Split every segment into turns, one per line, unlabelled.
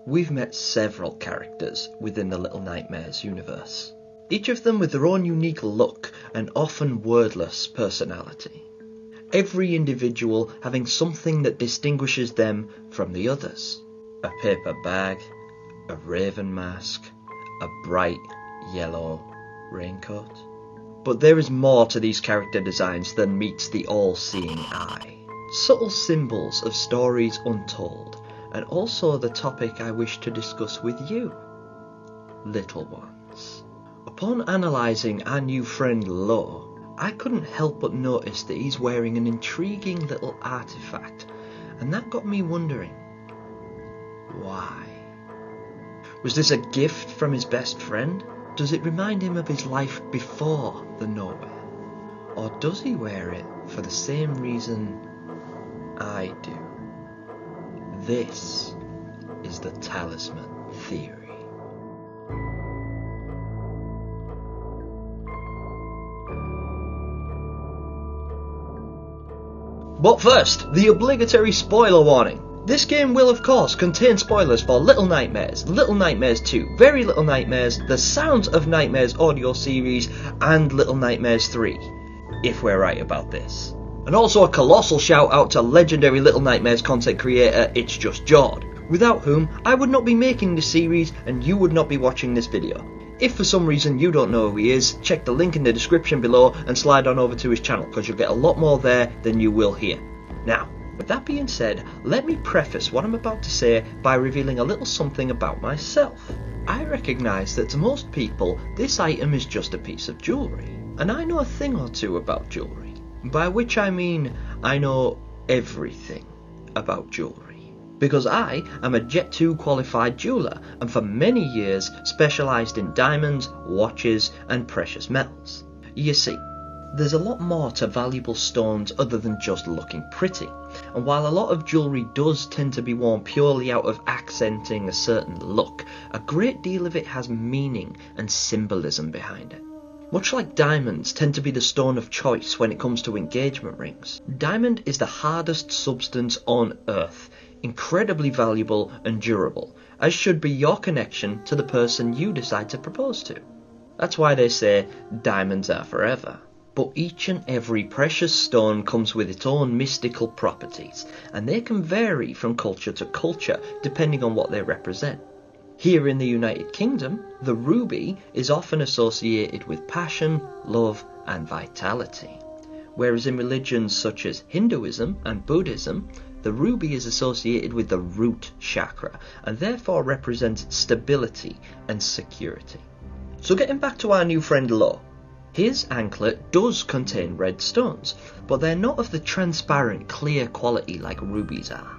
We've met several characters within the Little Nightmares universe, each of them with their own unique look and often wordless personality. Every individual having something that distinguishes them from the others. A paper bag, a raven mask, a bright yellow raincoat. But there is more to these character designs than meets the all-seeing eye. Subtle symbols of stories untold, and also the topic I wish to discuss with you, little ones. Upon analysing our new friend Lo, I couldn't help but notice that he's wearing an intriguing little artefact, and that got me wondering, why? Was this a gift from his best friend? Does it remind him of his life before the nowhere? Or does he wear it for the same reason I do? This is the Talisman theory. But first, the obligatory spoiler warning. This game will of course contain spoilers for Little Nightmares, Little Nightmares 2, Very Little Nightmares, the Sounds of Nightmares audio series, and Little Nightmares 3, if we're right about this. And also a colossal shout out to legendary Little Nightmares content creator It's Just Jord, without whom I would not be making this series and you would not be watching this video. If for some reason you don't know who he is, check the link in the description below and slide on over to his channel because you'll get a lot more there than you will here. Now, with that being said, let me preface what I'm about to say by revealing a little something about myself. I recognise that to most people this item is just a piece of jewellery, and I know a thing or two about jewellery, by which I mean I know everything about jewellery. Because I am a Jet 2 qualified jeweller and for many years specialised in diamonds, watches and precious metals. You see, there's a lot more to valuable stones other than just looking pretty, and while a lot of jewellery does tend to be worn purely out of accenting a certain look, a great deal of it has meaning and symbolism behind it. Much like diamonds tend to be the stone of choice when it comes to engagement rings, diamond is the hardest substance on earth, incredibly valuable and durable, as should be your connection to the person you decide to propose to. That's why they say diamonds are forever. But each and every precious stone comes with its own mystical properties, and they can vary from culture to culture depending on what they represent. Here in the United Kingdom, the ruby is often associated with passion, love and vitality, whereas in religions such as Hinduism and Buddhism, the ruby is associated with the root chakra and therefore represents stability and security. So getting back to our new friend Lo, his anklet does contain red stones, but they're not of the transparent, clear quality like rubies are.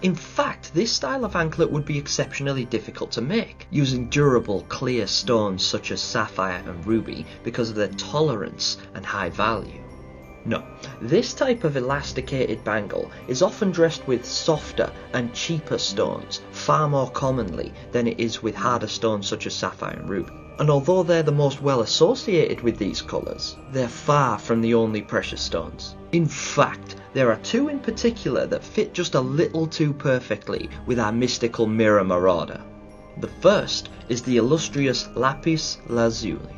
In fact, this style of anklet would be exceptionally difficult to make, using durable, clear stones such as sapphire and ruby because of their tolerance and high value. No, this type of elasticated bangle is often dressed with softer and cheaper stones, far more commonly than it is with harder stones such as sapphire and ruby. And although they're the most well associated with these colours, they're far from the only precious stones. In fact, there are two in particular that fit just a little too perfectly with our mystical mirror marauder. The first is the illustrious lapis lazuli.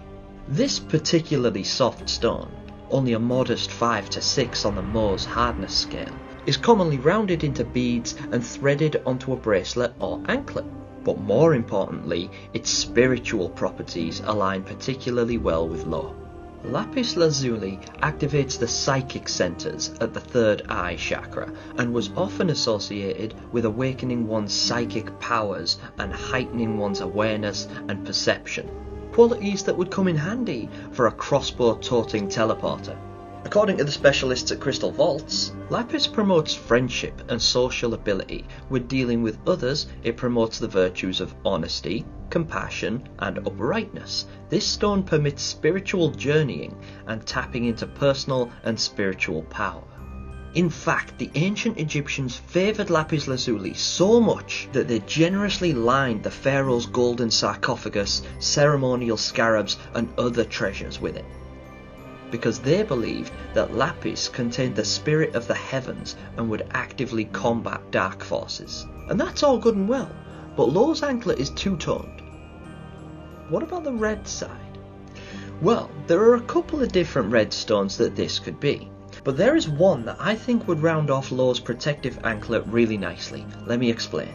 This particularly soft stone, only a modest 5 to 6 on the Mohs hardness scale, is commonly rounded into beads and threaded onto a bracelet or anklet. But more importantly, its spiritual properties align particularly well with Lo. Lapis lazuli activates the psychic centres at the third eye chakra and was often associated with awakening one's psychic powers and heightening one's awareness and perception, qualities that would come in handy for a crossbow-toting teleporter. According to the specialists at Crystal Vaults, lapis promotes friendship and social ability. With dealing with others, it promotes the virtues of honesty, compassion and uprightness. This stone permits spiritual journeying and tapping into personal and spiritual power. In fact, the ancient Egyptians favoured lapis lazuli so much that they generously lined the pharaoh's golden sarcophagus, ceremonial scarabs and other treasures with it, because they believed that lapis contained the spirit of the heavens and would actively combat dark forces. And that's all good and well, but Lowe's anklet is two-toned. What about the red side? Well, there are a couple of different red stones that this could be, but there is one that I think would round off Lowe's protective anklet really nicely. Let me explain.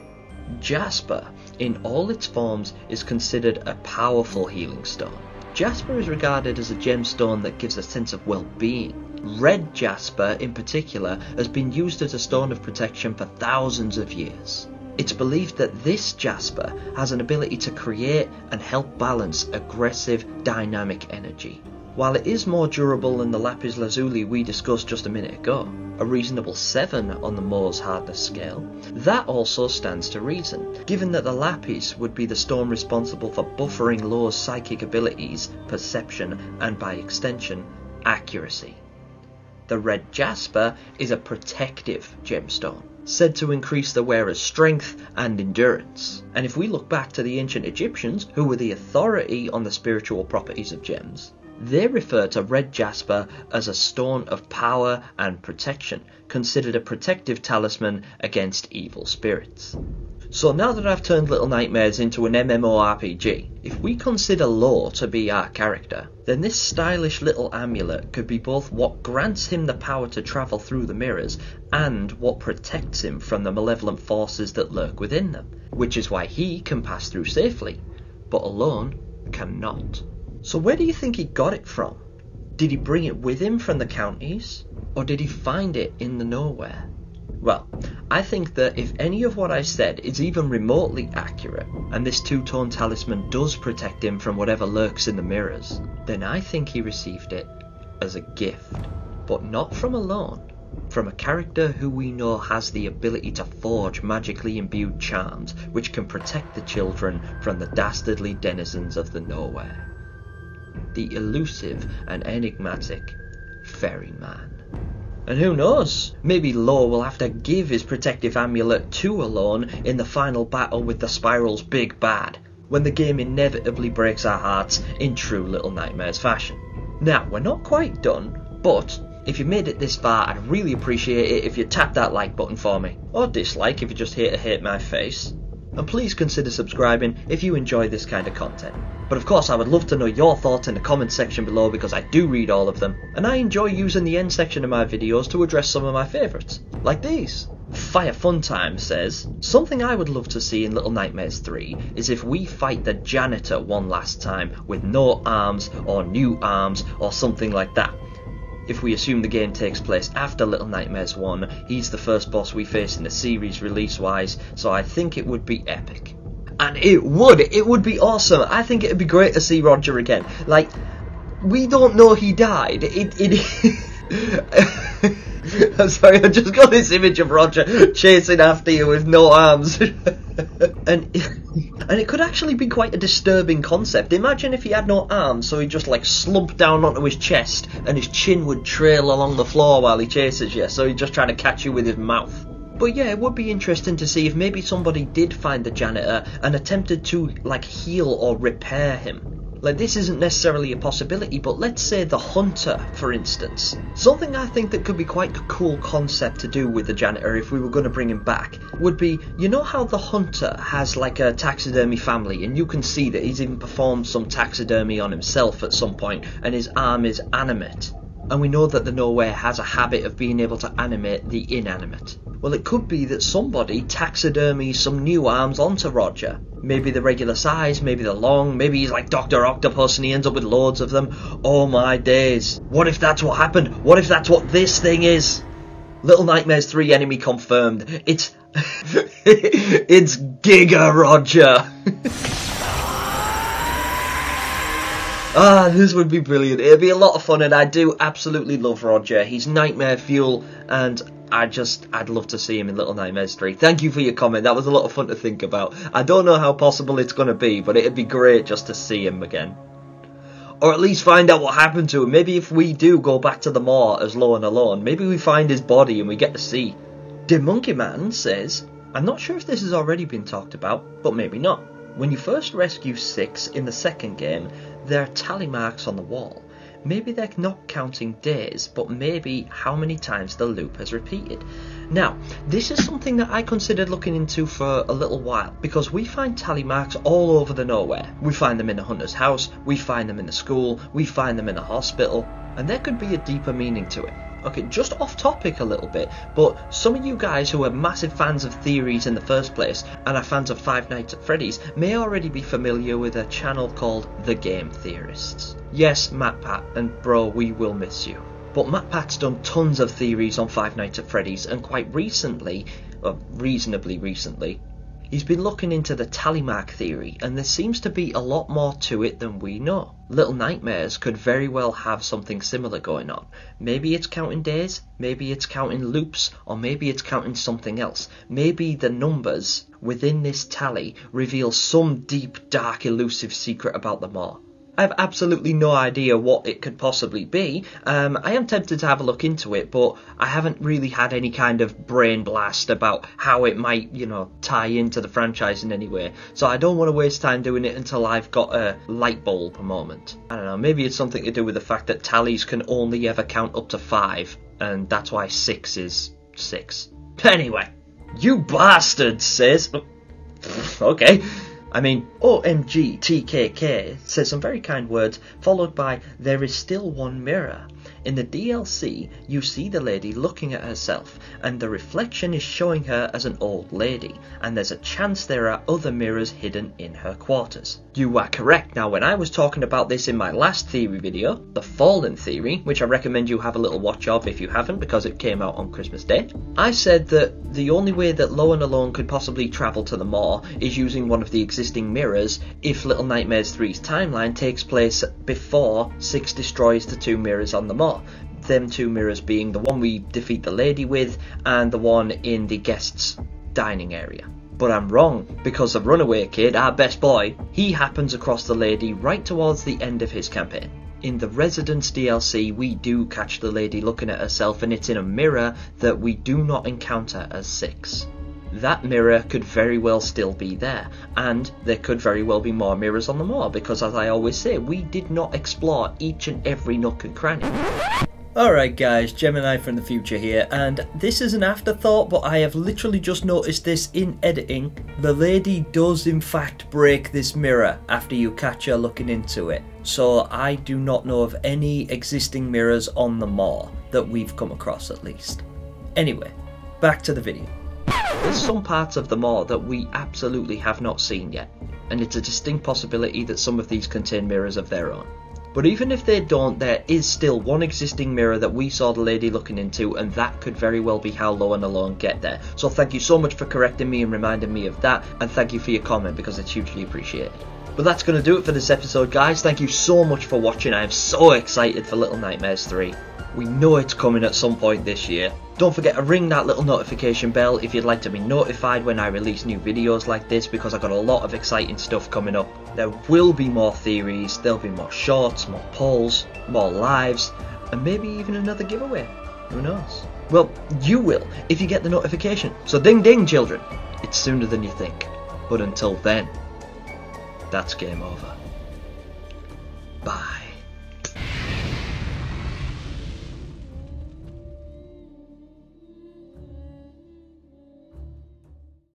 Jasper, in all its forms, is considered a powerful healing stone. Jasper is regarded as a gemstone that gives a sense of well-being. Red jasper, in particular, has been used as a stone of protection for thousands of years. It's believed that this jasper has an ability to create and help balance aggressive, dynamic energy. While it is more durable than the lapis lazuli we discussed just a minute ago, a reasonable 7 on the Mohs hardness scale, that also stands to reason, given that the lapis would be the stone responsible for buffering Lowe's psychic abilities, perception, and by extension, accuracy. The red jasper is a protective gemstone, said to increase the wearer's strength and endurance. And if we look back to the ancient Egyptians, who were the authority on the spiritual properties of gems, they refer to red jasper as a stone of power and protection, considered a protective talisman against evil spirits. So now that I've turned Little Nightmares into an MMORPG, if we consider Lowe to be our character, then this stylish little amulet could be both what grants him the power to travel through the mirrors and what protects him from the malevolent forces that lurk within them, which is why he can pass through safely, but alone cannot. So where do you think he got it from? Did he bring it with him from the counties? Or did he find it in the nowhere? Well, I think that if any of what I said is even remotely accurate, and this two-tone talisman does protect him from whatever lurks in the mirrors, then I think he received it as a gift. But not from alone. From a character who we know has the ability to forge magically imbued charms which can protect the children from the dastardly denizens of the nowhere. The elusive and enigmatic Ferryman. And who knows, maybe Lowe will have to give his protective amulet to Alone in the final battle with the Spiral's big bad, when the game inevitably breaks our hearts in true Little Nightmares fashion. Now, we're not quite done, but if you made it this far, I'd really appreciate it if you tap that like button for me, or dislike if you're just here to hate my face. And please consider subscribing if you enjoy this kind of content. But of course I would love to know your thoughts in the comment section below, because I do read all of them, and I enjoy using the end section of my videos to address some of my favourites, like these. Fire Funtime says, something I would love to see in Little Nightmares 3 is if we fight the janitor one last time with no arms or new arms or something like that. If we assume the game takes place after Little Nightmares 1, he's the first boss we face in the series release-wise, so I think it would be epic. And it would be awesome. I think it'd be great to see Roger again. Like, we don't know he died. I'm sorry, I just got this image of Roger chasing after you with no arms. And it could actually be quite a disturbing concept. Imagine if he had no arms, so he just like slumped down onto his chest and his chin would trail along the floor while he chases you, so he's just trying to catch you with his mouth. But yeah, it would be interesting to see if maybe somebody did find the janitor and attempted to like heal or repair him. Like, this isn't necessarily a possibility, but let's say the hunter, for instance. Something I think that could be quite a cool concept to do with the janitor if we were going to bring him back would be, you know how the hunter has like a taxidermy family, and you can see that he's even performed some taxidermy on himself at some point, and his arm is animate. And we know that the Nowhere has a habit of being able to animate the inanimate. Well, it could be that somebody taxidermies some new arms onto Roger. Maybe the regular size, maybe the long, maybe he's like Dr. Octopus and he ends up with loads of them. Oh my days. What if that's what happened? What if that's what this thing is? Little Nightmares 3 enemy confirmed. It's it's Giga Roger. This would be brilliant. It'd be a lot of fun, and I do absolutely love Roger. He's nightmare fuel, and I'd love to see him in Little Nightmares 3. Thank you for your comment. That was a lot of fun to think about. I don't know how possible it's going to be, but it'd be great just to see him again. Or at least find out what happened to him. Maybe if we do go back to the moor as Low and Alone, maybe we find his body and we get to see. The Monkey Man says, I'm not sure if this has already been talked about, but maybe not. When you first rescue 6 in the second game, there are tally marks on the wall, maybe they're not counting days, but maybe how many times the loop has repeated. Now, this is something that I considered looking into for a little while, because we find tally marks all over the nowhere. We find them in a hunter's house, we find them in a school, we find them in a hospital, and there could be a deeper meaning to it. Okay, just off topic a little bit, but some of you guys who are massive fans of theories in the first place and are fans of Five Nights at Freddy's may already be familiar with a channel called The Game Theorists. Yes, MatPat, and bro, we will miss you. But MatPat's done tons of theories on Five Nights at Freddy's, and quite recently, reasonably recently, he's been looking into the tally mark theory, and there seems to be a lot more to it than we know. Little Nightmares could very well have something similar going on. Maybe it's counting days, maybe it's counting loops, or maybe it's counting something else. Maybe the numbers within this tally reveal some deep, dark, elusive secret about them all. I have absolutely no idea what it could possibly be. I am tempted to have a look into it, but I haven't really had any kind of brain blast about how it might, tie into the franchise in any way. So I don't want to waste time doing it until I've got a light bulb moment. I don't know, maybe it's something to do with the fact that tallies can only ever count up to 5, and that's why 6 is 6. Anyway, you bastard, sis. Okay. I mean, OMG TKK says some very kind words, followed by there is still one mirror. In the DLC, you see the lady looking at herself, and the reflection is showing her as an old lady, and there's a chance there are other mirrors hidden in her quarters. You are correct. Now, when I was talking about this in my last theory video, the Fallen theory, which I recommend you have a little watch of if you haven't, because it came out on Christmas Day, I said that the only way that Lowen Alone could possibly travel to the mall is using one of the existing mirrors if Little Nightmares 3's timeline takes place before 6 destroys the 2 mirrors on the mall. Them 2 mirrors being the one we defeat the lady with and the one in the guests' dining area. But I'm wrong, because the runaway kid, our best boy, he happens across the lady right towards the end of his campaign. In the Residence DLC, we do catch the lady looking at herself, and it's in a mirror that we do not encounter as 6. That mirror could very well still be there, and there could very well be more mirrors on the mall, because as I always say, we did not explore each and every nook and cranny. Alright guys, Gemini from the future here, and this is an afterthought, but I have literally just noticed this in editing. The lady does in fact break this mirror after you catch her looking into it, so I do not know of any existing mirrors on the mall, that we've come across at least. Anyway, back to the video. There's some parts of the mall that we absolutely have not seen yet, and it's a distinct possibility that some of these contain mirrors of their own. But even if they don't, there is still one existing mirror that we saw the lady looking into, and that could very well be how Lowen Alone get there. So thank you so much for correcting me and reminding me of that, and thank you for your comment, because it's hugely appreciated. But that's going to do it for this episode, guys. Thank you so much for watching. I am so excited for Little Nightmares 3. We know it's coming at some point this year. Don't forget to ring that little notification bell if you'd like to be notified when I release new videos like this, because I've got a lot of exciting stuff coming up. There will be more theories, there'll be more shorts, more polls, more lives, and maybe even another giveaway. Who knows? Well, you will if you get the notification. So ding ding, children. It's sooner than you think. But until then, that's game over. Bye.